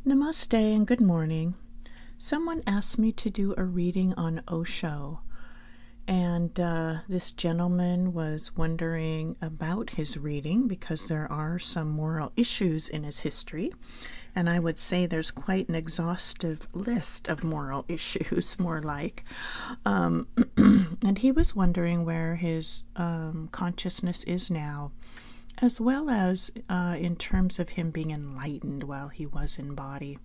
Namaste and good morning. Someone asked me to do a reading on Osho, and this gentleman was wondering about his reading because there are some moral issues in his history, and I would say there's quite an exhaustive list of moral issues, more like. And he was wondering where his consciousness is now, as well as in terms of him being enlightened while he was in body.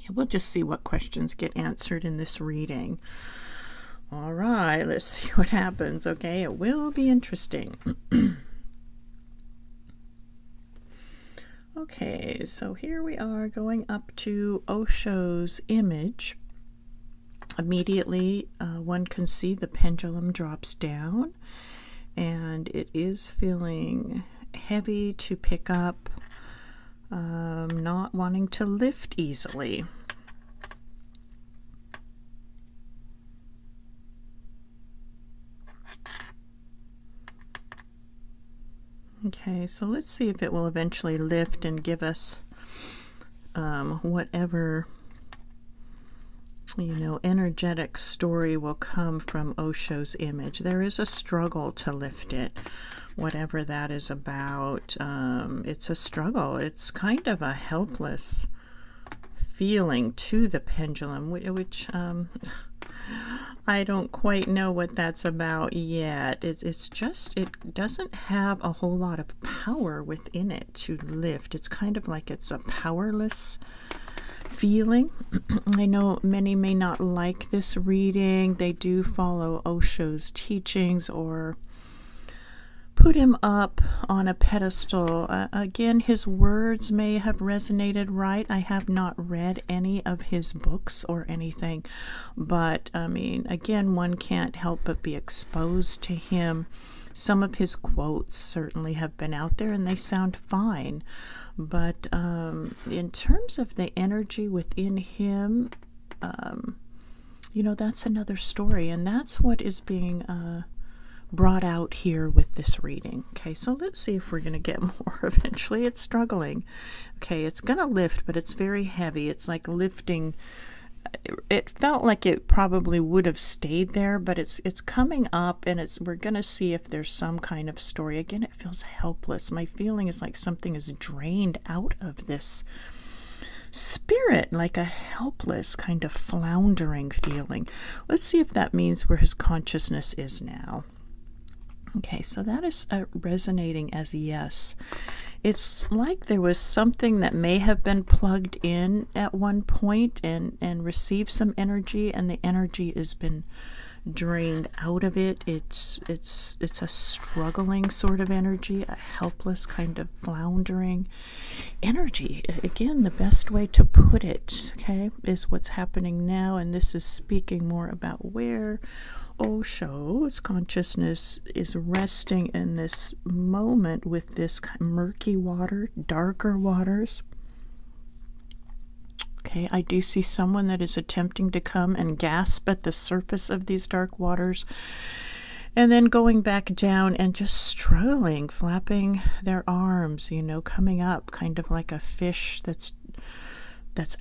Yeah, we'll just see what questions get answered in this reading. All right, let's see what happens. Okay, it will be interesting. Okay, so here we are going up to Osho's image. Immediately, one can see the pendulum drops down, and it is feeling heavy to pick up, not wanting to lift easily. Okay, so let's see if it will eventually lift and give us whatever, energetic story will come from Osho's image. There is a struggle to lift it, whatever that is about. It's a struggle. It's kind of a helpless feeling to the pendulum, which I don't quite know what that's about yet. It's just, it doesn't have a whole lot of power within it to lift. It's kind of like it's a powerless feeling. I know many may not like this reading. They do follow Osho's teachings or put him up on a pedestal. Again, his words may have resonated right. I have not read any of his books or anything, but I mean, again, one can't help but be exposed to him. Some of his quotes certainly have been out there and they sound fine, but in terms of the energy within him, that's another story, and that's what is being brought out here with this reading. Okay, so let's see if we're going to get more eventually. It's struggling. Okay, it's going to lift, but it's very heavy. It's like lifting. It felt like it probably would have stayed there, but it's coming up, and we're going to see if there's some kind of story. Again, it feels helpless. My feeling is like something is drained out of this spirit, like a helpless kind of floundering feeling. Let's see if that means where his consciousness is now. Okay, so that is resonating as yes. It's like there was something that may have been plugged in at one point and received some energy, and the energy has been drained out of it. It's a struggling sort of energy, a helpless kind of floundering energy. Again, the best way to put it, okay, is what's happening now, and this is speaking more about where Osho's consciousness is resting in this moment with this murky water, darker waters. Okay, I do see someone that is attempting to come and gasp at the surface of these dark waters, and then going back down and just struggling, flapping their arms, coming up, kind of like a fish that's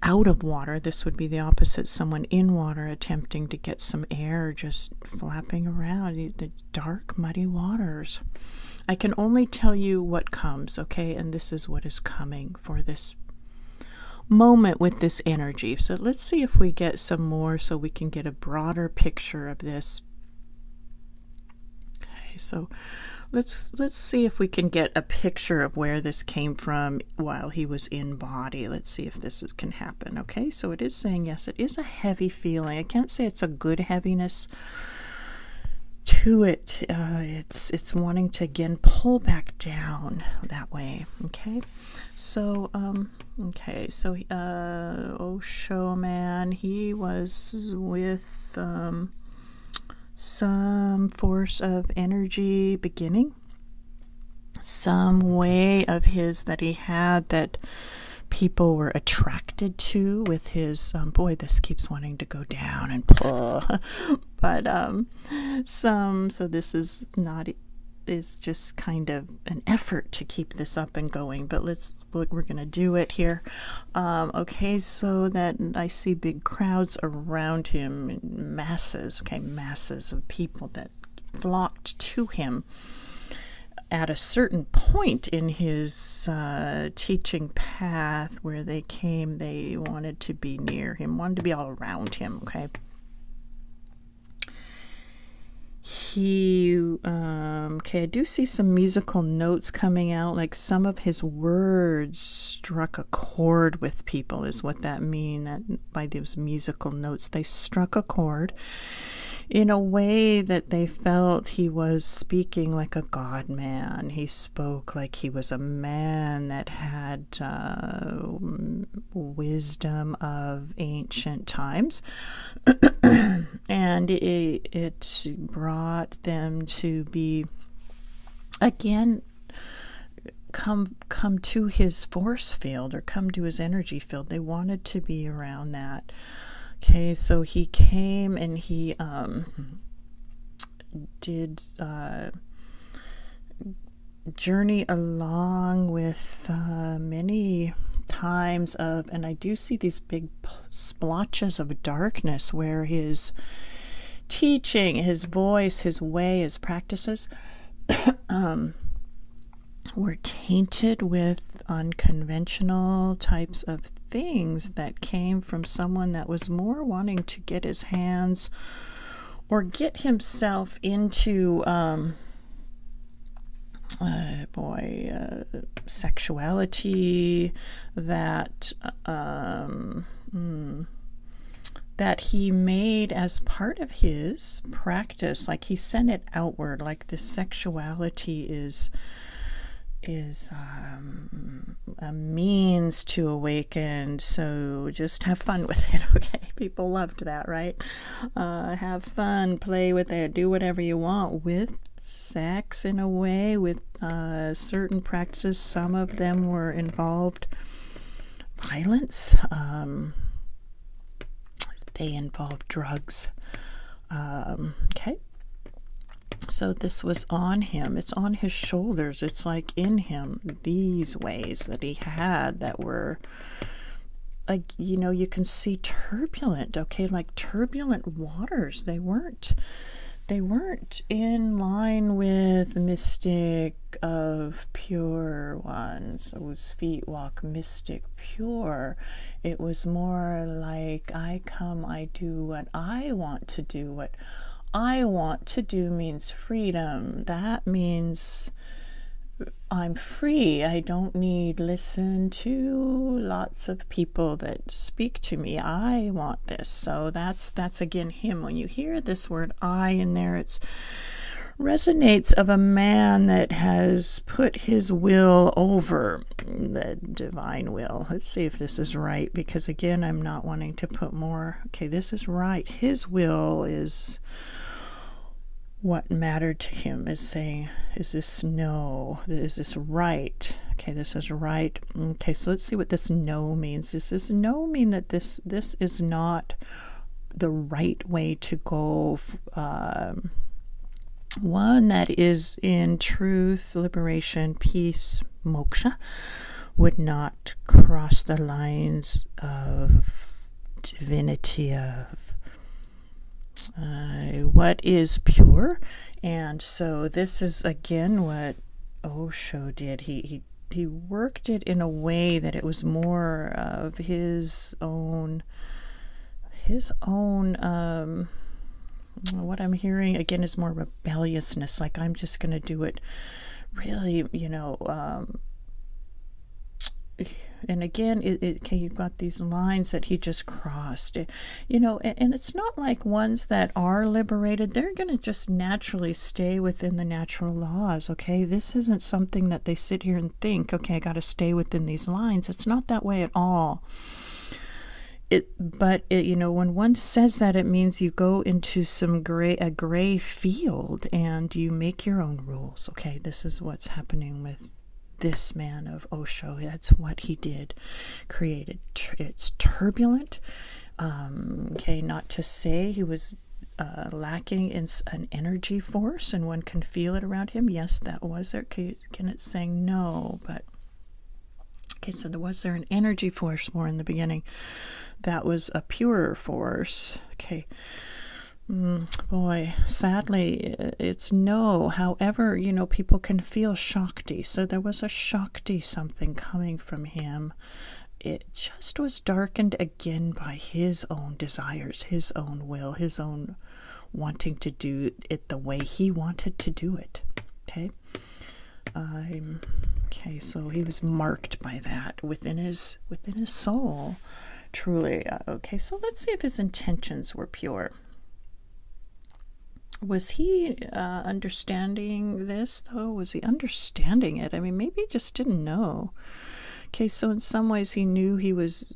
out of water. This would be the opposite, someone in water attempting to get some air, just flapping around the dark, muddy waters. I can only tell you what comes, okay? And this is what is coming for this moment with this energy. So let's see if we get some more so we can get a broader picture of this. Okay, so let's see if we can get a picture of where this came from while he was in body. Let's see if this can happen. Okay, so it is saying yes, it is a heavy feeling. I can't say it's a good heaviness to it. It's wanting to again pull back down that way. Okay, so Osho man, he was with some force of energy beginning, some way of his that he had that people were attracted to with his, boy, this keeps wanting to go down and pull, but so this is not is just kind of an effort to keep this up and going, but we're going to do it here. Okay, so that I see big crowds around him, masses of people that flocked to him. At a certain point in his teaching path where they came, they wanted to be near him, wanted to be all around him, okay? I do see some musical notes coming out, like some of his words struck a chord with people, is what that means. That by those musical notes, they struck a chord in a way that they felt he was speaking like a God man. He spoke like he was a man that had wisdom of ancient times. And it brought them to be, again, come to his force field, or come to his energy field. They wanted to be around that. Okay, so he came and he did journey along with many times of, and I do see these big splotches of darkness where his teaching, his voice, his way, his practices were tainted with unconventional types of things that came from someone that was more wanting to get his hands or get himself into sexuality that that he made as part of his practice. Like he sent it outward, like this sexuality is a means to awaken, so just have fun with it, okay? People loved that, right? Have fun, play with it, do whatever you want with sex in a way, with certain practices. Some of them were involved violence. They involved drugs. Okay. So this was on him. It's on his shoulders. It's like in him, these ways that he had that were, like, you know, you can see turbulent, okay, like turbulent waters. They weren't in line with the mystic of pure ones, whose feet walk mystic pure. It was more like, I come, I do what I want to do. What I want to do means freedom. That means I'm free. I don't need listen to lots of people that speak to me. I want this. So that's again him. When you hear this word I in there, it resonates of a man that has put his will over the divine will. Let's see if this is right, because again, I'm not wanting to put more. Okay, this is right. His will is what mattered to him, is saying, is this no? Is this right? Okay, this is right. Okay, so let's see what this no means. Does this no mean that this is not the right way to go? One that is in truth, liberation, peace, moksha, would not cross the lines of divinity, of what is pure. And so this is again what Osho did. He worked it in a way that it was more of his own what I'm hearing again is more rebelliousness, like I'm just going to do it really, and again, okay, you've got these lines that he just crossed, and it's not like ones that are liberated, they're going to just naturally stay within the natural laws, okay? This isn't something that they sit here and think, okay, I got to stay within these lines. It's not that way at all. But when one says that, it means you go into a gray field and you make your own rules, okay? This is what's happening with this man of Osho. That's what he did, created. It's turbulent. Okay, not to say he was lacking in an energy force, and one can feel it around him. Yes, that was there. Can it saying no, but okay, so was there an energy force more in the beginning that was a purer force? Okay. Boy, sadly, it's no. However, people can feel Shakti. So there was a Shakti something coming from him. It just was darkened again by his own desires, his own will, his own wanting to do it the way he wanted to do it. Okay? Okay, so he was marked by that within his soul, truly. Okay, so let's see if his intentions were pure. Was he understanding this, though? Was he understanding it? I mean, maybe he just didn't know. Okay, so in some ways he knew he was,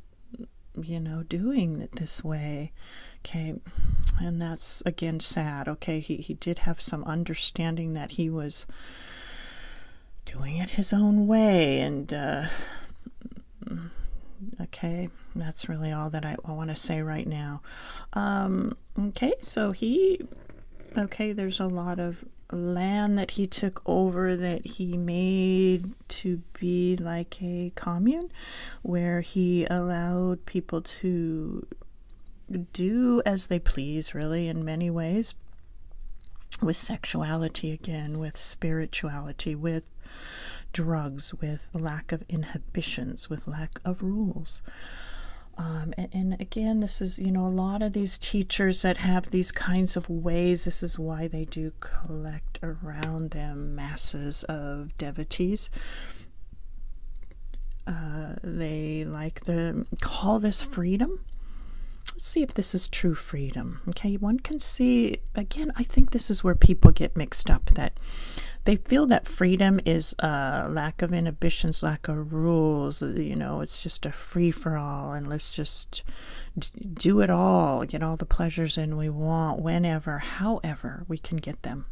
doing it this way. Okay, and that's, again, sad. Okay, he did have some understanding that he was doing it his own way. And, okay, that's really all that I want to say right now. Okay, so there's a lot of land that he took over that he made to be like a commune, where he allowed people to do as they please, really, in many ways, with sexuality again, with spirituality, with drugs, with lack of inhibitions, with lack of rules. And again, this is, a lot of these teachers that have these kinds of ways, this is why they do collect around them masses of devotees. They like to call this freedom. Let's see if this is true freedom. Okay, one can see, again, I think this is where people get mixed up, that they feel that freedom is lack of inhibitions, lack of rules. It's just a free-for-all, and let's just do it all, get all the pleasures in we want, whenever, however we can get them.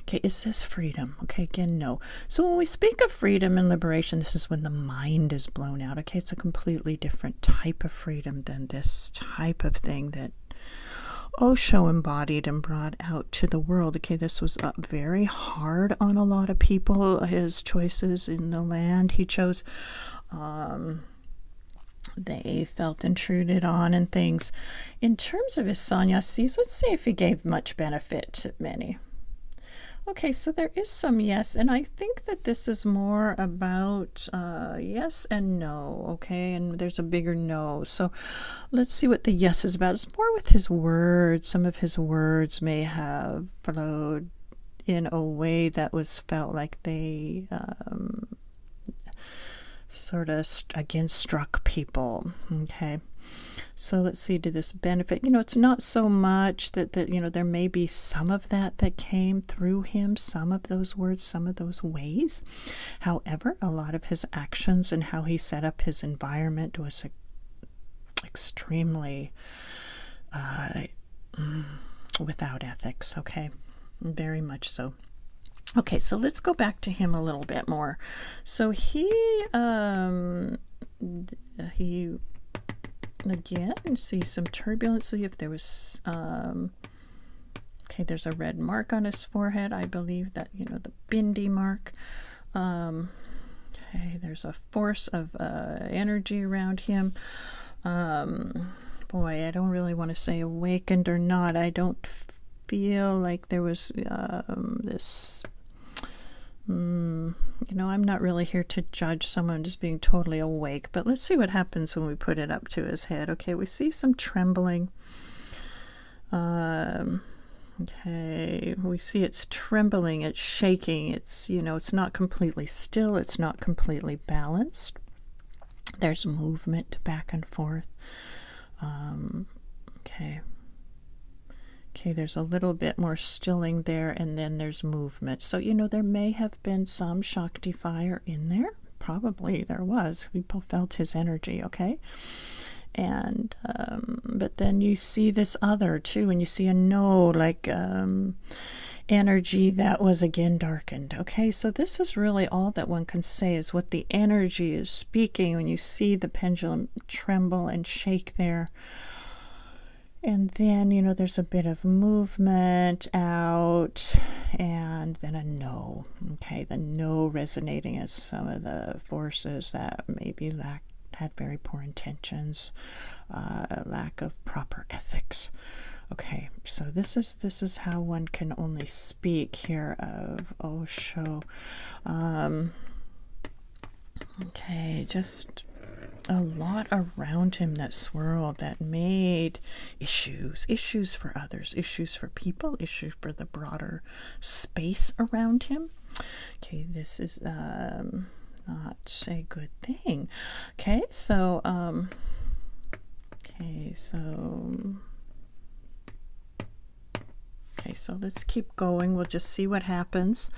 Okay, is this freedom? Okay, again, no. So when we speak of freedom and liberation, this is when the mind is blown out. Okay, it's a completely different type of freedom than this type of thing that Osho embodied and brought out to the world. Okay, this was very hard on a lot of people, his choices in the land he chose. They felt intruded on and things. In terms of his sannyasis, let's see if he gave much benefit to many. Okay, so there is some yes, and I think that this is more about yes and no, okay, and there's a bigger no. So let's see what the yes is about. It's more with his words. Some of his words may have flowed in a way that was felt like they sort of, again, struck people, okay. So let's see, did this benefit? It's not so much that there may be some of that came through him, some of those words, some of those ways. However, a lot of his actions and how he set up his environment was extremely without ethics, okay? Very much so. Okay, so let's go back to him a little bit more. So he again, see some turbulence. See if there was okay, there's a red mark on his forehead. I believe that, the bindi mark. Okay, there's a force of energy around him. Boy, I don't really want to say awakened or not. I don't feel like there was this I'm not really here to judge someone just being totally awake, but let's see what happens when we put it up to his head. Okay, we see some trembling. Okay, we see it's trembling, it's shaking, it's, it's not completely still, it's not completely balanced. There's movement back and forth. Okay, there's a little bit more stilling there, and then there's movement. So, there may have been some Shakti fire in there. Probably there was. People felt his energy, okay? And, but then you see this other, too, and you see a energy that was, again, darkened, okay? So this is really all that one can say is what the energy is speaking when you see the pendulum tremble and shake there. And then, there's a bit of movement out, and then a no. Okay, the no resonating as some of the forces that maybe had very poor intentions, lack of proper ethics. Okay, so this is how one can only speak here of Osho. Okay, just a lot around him that swirled, that made issues for others, issues for people, issues for the broader space around him. Okay, this is not a good thing. Okay, so let's keep going. We'll just see what happens.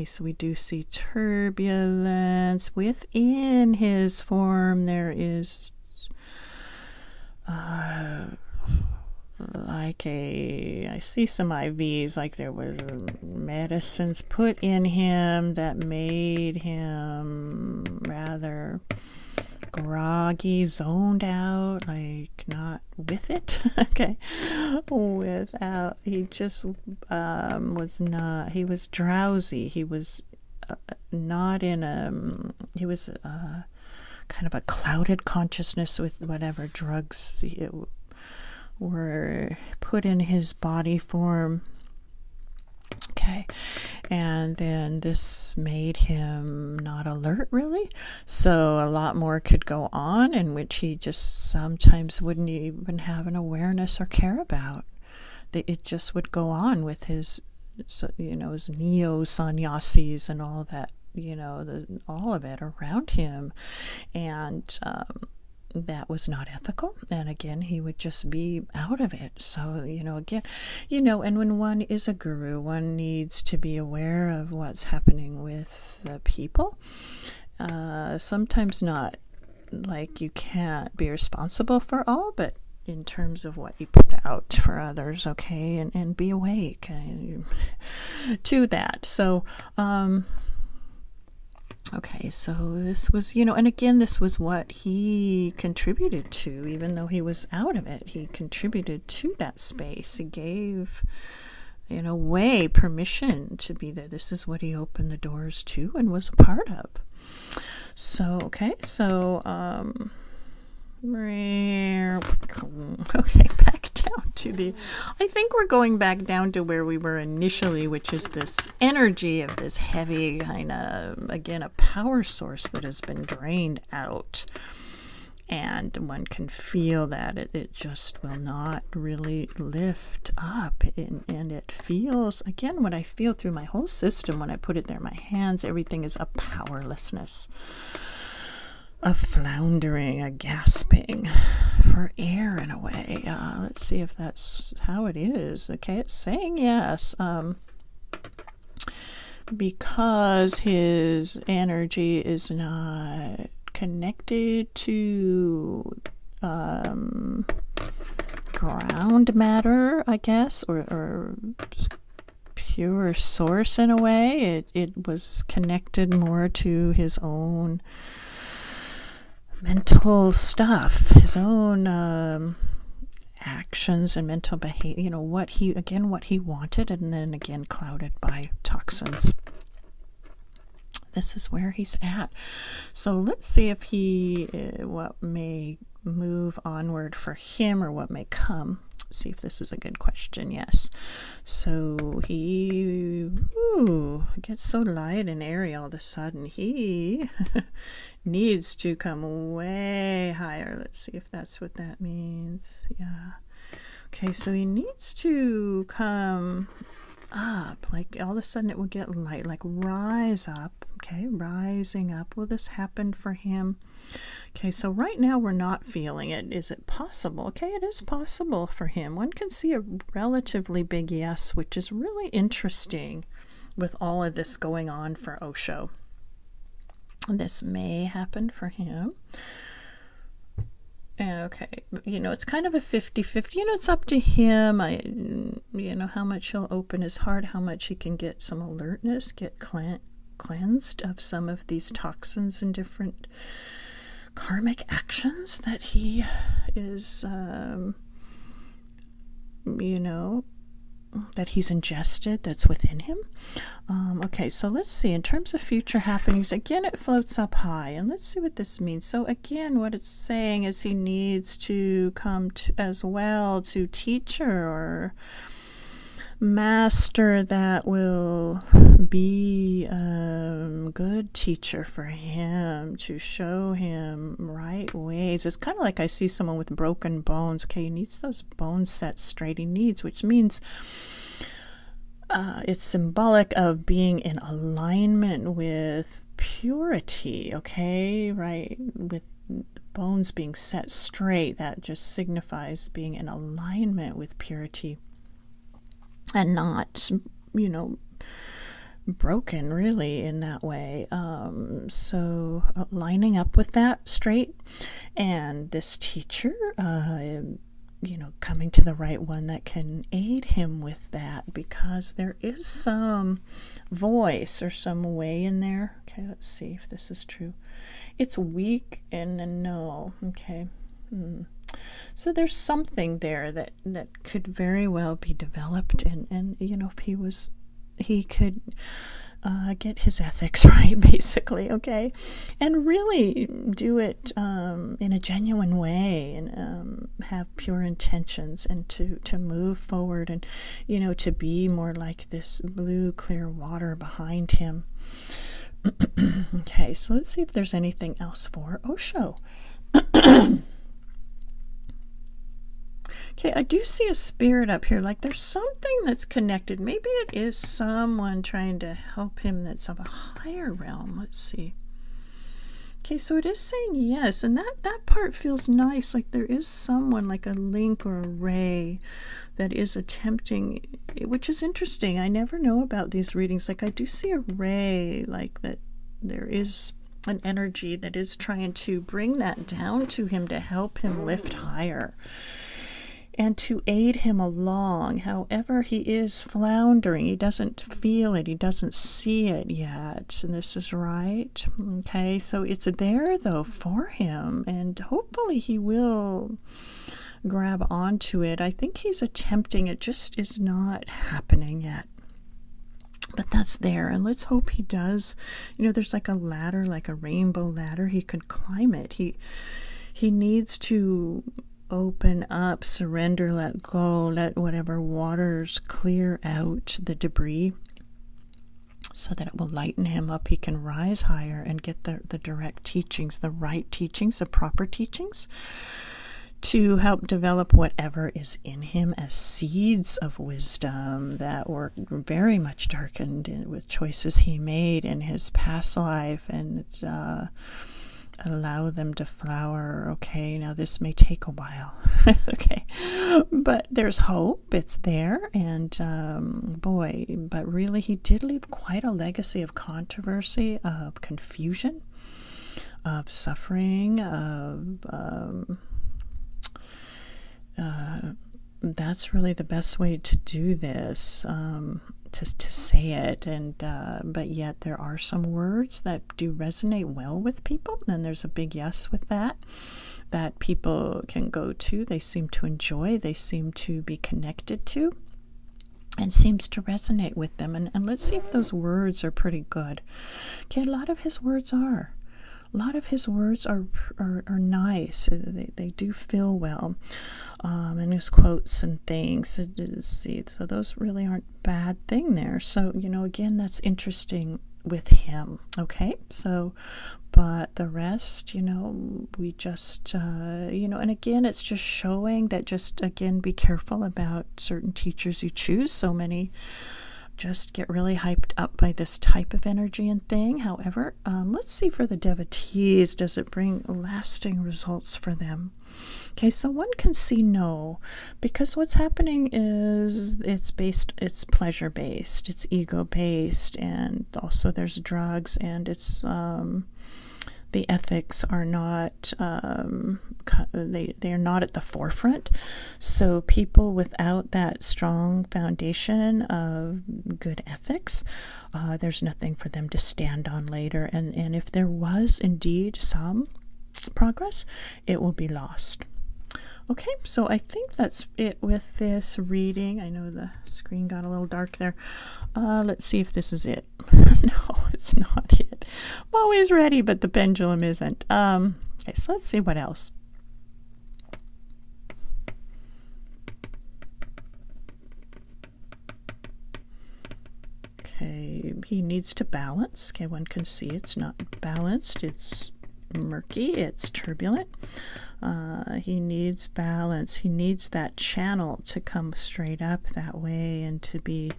So we do see turbulence within his form. There is I see some IVs, like there was medicines put in him that made him rather groggy, zoned out, like not with it. Okay, he just was not, he was drowsy, he was not in he was kind of a clouded consciousness with whatever drugs were put in his body form. Okay, and then this made him not alert, really. So a lot more could go on, in which he just sometimes wouldn't even have an awareness or care about. It just would go on with his, his neo-sannyasis and all that, all of it around him. And that was not ethical, and again he would just be out of it. So again, and when one is a guru, one needs to be aware of what's happening with the people. Sometimes not like you can't be responsible for all, but in terms of what you put out for others, okay, and be awake to that. So okay, so this was, and again, this was what he contributed to, even though he was out of it. He contributed to that space. He gave, in a way, permission to be there. This is what he opened the doors to and was a part of. So, okay, back down to I think we're going back down to where we were initially, which is this energy of this heavy kind of, again, a power source that has been drained out. And one can feel that it just will not really lift up. And it feels, again, what I feel through my whole system when I put it there in my hands, everything is a powerlessness, a floundering, a gasping for air in a way. Let's see if that's how it is. Okay, it's saying yes. Because his energy is not connected to ground matter, I guess, or pure source in a way. It was connected more to his own mental stuff, his own actions and mental behavior, what he wanted, and then again clouded by toxins. This is where he's at. So let's see if what may move onward for him, or what may come. See if this is a good question. Yes. So he gets so light and airy all of a sudden. He needs to come way higher. Let's see if that's what that means. Yeah. Okay, so he needs to come up. Like all of a sudden it will get light, like rise up. Okay, rising up. Will this happen for him? Okay, so right now we're not feeling it. Is it possible? Okay, it is possible for him. One can see a relatively big yes, which is really interesting with all of this going on for Osho. This may happen for him. Okay, it's kind of a 50-50. It's up to him. How much he'll open his heart, how much he can get some alertness, get cleansed of some of these toxins and different karmic actions that he is, that he's ingested, that's within him. Okay, so let's see. In terms of future happenings, again, it floats up high. And let's see what this means. So again, what it's saying is he needs to come to, as well, to teacher or master that will be a good teacher for him, to show him right ways. It's kind of like I see someone with broken bones. Okay, he needs those bones set straight. He needs, which means it's symbolic of being in alignment with purity, okay, right? With bones being set straight, that just signifies being in alignment with purity. And not, broken really in that way. So lining up with that straight, and this teacher, coming to the right one that can aid him with that, because there is some voice or some way in there. Okay, let's see if this is true. It's weak and a no. Okay. So there's something there that could very well be developed, and if he could get his ethics right, basically, okay, and really do it in a genuine way, and have pure intentions, and to move forward, and to be more like this blue clear water behind him. Okay, so let's see if there's anything else for Osho. Okay, I do see a spirit up here, like there's something that's connected. Maybe it is someone trying to help him that's of a higher realm. Let's see. Okay, so it is saying yes, and that part feels nice, like there is someone, like a link or a ray that is attempting, which is interesting. I never know about these readings. Like I do see a ray, like that there is an energy that is trying to bring that down to him to help him lift higher, and to aid him along. However, he is floundering. He doesn't feel it. He doesn't see it yet. And this is right. Okay, so it's there, though, for him. And hopefully he will grab onto it. I think he's attempting. It just is not happening yet. But that's there. And let's hope he does. There's like a ladder, like a rainbow ladder. He could climb it. He needs to open up, surrender, let go, let whatever waters clear out the debris, so that it will lighten him up. He can rise higher and get the direct teachings, the right teachings, the proper teachings, to help develop whatever is in him as seeds of wisdom that were very much darkened with choices he made in his past life, and allow them to flower. Okay, now this may take a while. Okay, but there's hope. It's there, and but really he did leave quite a legacy of controversy, of confusion, of suffering, of that's really the best way to do this, to say it, and but yet there are some words that do resonate well with people, and there's a big yes with that people can go to. They seem to enjoy, they seem to be connected to, and seems to resonate with them. And let's see if those words are pretty good. Okay, a lot of his words are nice. They do feel well, and his quotes and things. See, so those really aren't bad thing there. So again, that's interesting with him. Okay, so but the rest, we just and again, it's just showing that, just again, be careful about certain teachers you choose. So many just get really hyped up by this type of energy and thing. However, let's see for the devotees, does it bring lasting results for them? Okay, so one can see no, because what's happening is it's pleasure-based, it's ego-based, and also there's drugs, and it's the ethics are not they are not at the forefront. So people without that strong foundation of good ethics, there's nothing for them to stand on later. And if there was indeed some progress, it will be lost. Okay, so I think that's it with this reading. I know the screen got a little dark there. Let's see if this is it. No, it's not it. I'm always ready, but the pendulum isn't. Okay, so let's see what else. Okay, he needs to balance. Okay, one can see it's not balanced. It's murky. It's turbulent. He needs balance. He needs that channel to come straight up that way and to be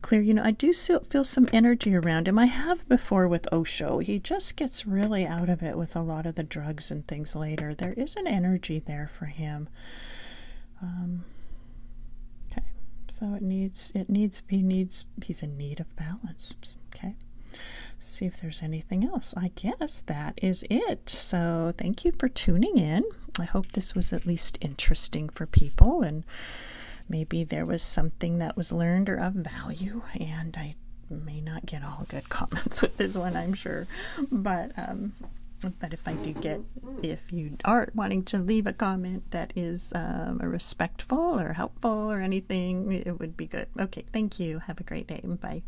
clear. You know, I do feel some energy around him. I have before with Osho. He just gets really out of it with a lot of the drugs and things later. There is an energy there for him. Okay, so he's in need of balance. Okay. See if there's anything else. I guess that is it. So thank you for tuning in. I hope this was at least interesting for people, and maybe there was something that was learned or of value. And I may not get all good comments with this one, I'm sure, but if I do get, if you are wanting to leave a comment that is respectful or helpful or anything, it would be good. Okay, thank you. Have a great day. Bye.